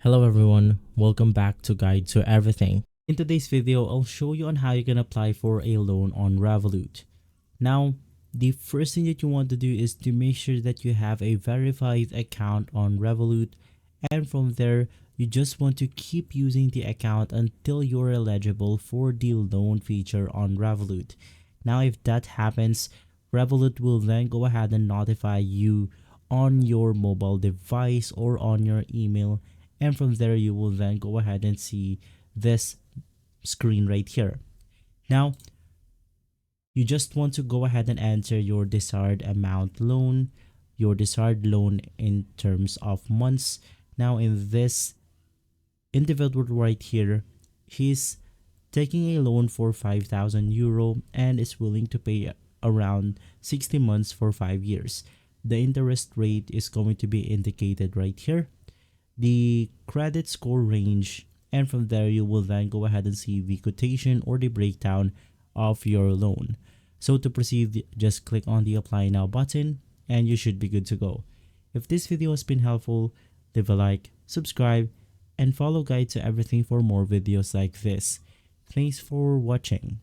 Hello everyone, welcome back to Guide to Everything. In today's video, I'll show you on how you can apply for a loan on Revolut. Now, the first thing that you want to do is to make sure that you have a verified account on Revolut, and from there, you just want to keep using the account until you're eligible for the loan feature on Revolut. Now, if that happens, Revolut will then go ahead and notify you on your mobile device or on your email, and from there you will then go ahead and see this screen right here. Now, you just want to go ahead and enter your desired amount loan, your desired loan in terms of months. Now, in this individual right here, he's taking a loan for 5,000 euro and is willing to pay around 60 months for 5 years. The interest rate is going to be indicated right here, the credit score range, and from there you will then go ahead and see the quotation or the breakdown of your loan. So to proceed, just click on the apply now button and you should be good to go. If this video has been helpful, leave a like, subscribe, and follow Guide to Everything for more videos like this. Thanks for watching.